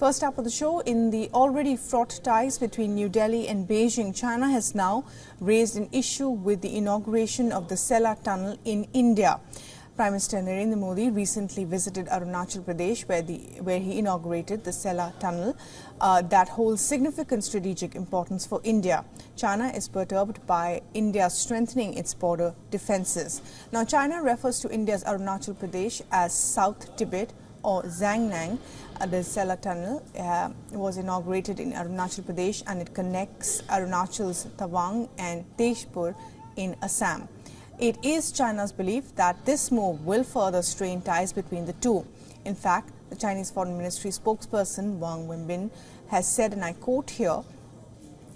First up of the show, in the already fraught ties between New Delhi and Beijing, China has now raised an issue with the inauguration of the Sela Tunnel in India. Prime Minister Narendra Modi recently visited Arunachal Pradesh, where he inaugurated the Sela Tunnel that holds significant strategic importance for India. China is perturbed by India strengthening its border defences. Now, China refers to India's Arunachal Pradesh as South Tibet or Xiangnan. The Sela Tunnel was inaugurated in Arunachal Pradesh, and it connects Arunachal's Tawang and Tezpur in Assam. It is China's belief that this move will further strain ties between the two. In fact, the Chinese Foreign Ministry spokesperson Wang Wenbin has said, and I quote here,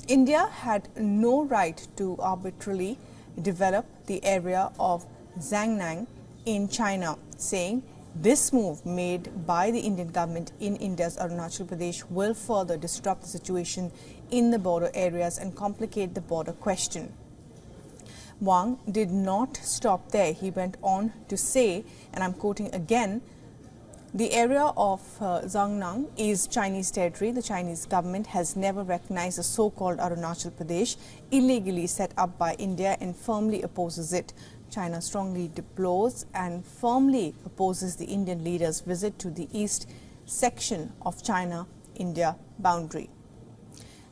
India had no right to arbitrarily develop the area of Xiangnan in China, saying this move made by the Indian government in India's Arunachal Pradesh will further disrupt the situation in the border areas and complicate the border question. Wang did not stop there. He went on to say, and I'm quoting again, the area of Xiangnan is Chinese territory. The Chinese government has never recognized the so-called Arunachal Pradesh illegally set up by India and firmly opposes it. China strongly deplores and firmly opposes the Indian leader's visit to the east section of China-India boundary.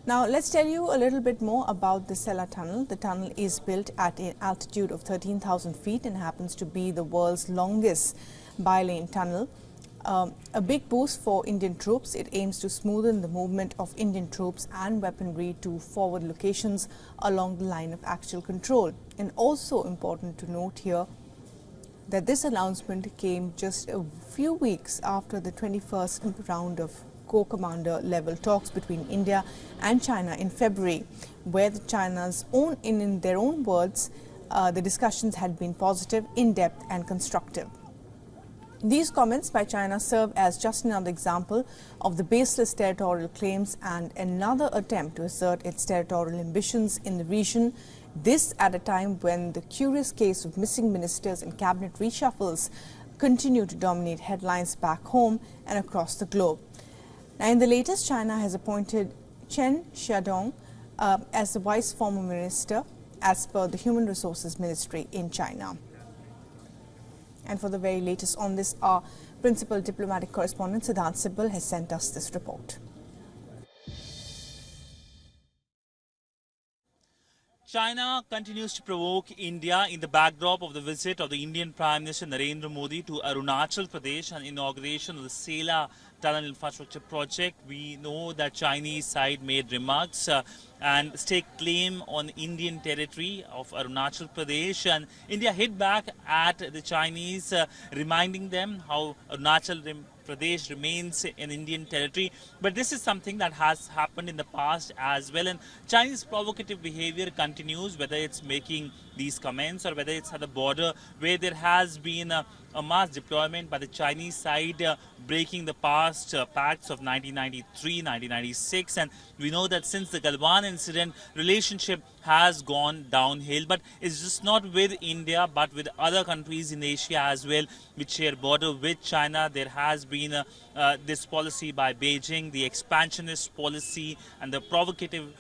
Now, let's tell you a little bit more about the Sela Tunnel. The tunnel is built at an altitude of 13,000 feet and happens to be the world's longest bi-lane tunnel. A big boost for Indian troops. It aims to smoothen the movement of Indian troops and weaponry to forward locations along the line of actual control. And also important to note here that this announcement came just a few weeks after the 21st round of co-commander level talks between India and China in February, where in their own words, the discussions had been positive, in-depth and constructive. These comments by China serve as just another example of the baseless territorial claims and another attempt to assert its territorial ambitions in the region. This at a time when the curious case of missing ministers and cabinet reshuffles continue to dominate headlines back home and across the globe. Now, in the latest, China has appointed Chen Xiaodong as the vice former minister as per the Human Resources Ministry in China. And for the very latest on this, our principal diplomatic correspondent Siddhant Sibal has sent us this report. China continues to provoke India in the backdrop of the visit of the Indian Prime Minister Narendra Modi to Arunachal Pradesh and inauguration of the Sela Tunnel infrastructure project. We know that Chinese side made remarks and staked claim on Indian territory of Arunachal Pradesh, and India hit back at the Chinese, reminding them how Arunachal Pradesh remains in Indian territory. But this is something that has happened in the past as well, and Chinese provocative behavior continues, whether it's making these comments or whether it's at the border where there has been a mass deployment by the Chinese side, breaking the past pacts of 1993, 1996. And we know that since the Galwan incident, relationship has gone downhill. But it's just not with India, but with other countries in Asia as well, which share border with China. There has been this policy by Beijing, the expansionist policy and the provocative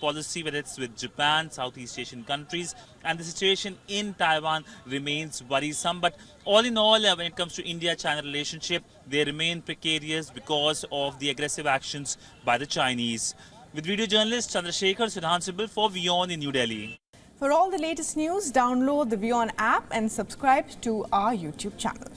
policy, whether it's with Japan, Southeast Asian countries, and the situation in Taiwan remains worrisome. But all in all, when it comes to India-China relationship, they remain precarious because of the aggressive actions by the Chinese. With video journalist Chandrasekhar Siddhant for WION in New Delhi. For all the latest news, download the WION app and subscribe to our YouTube channel.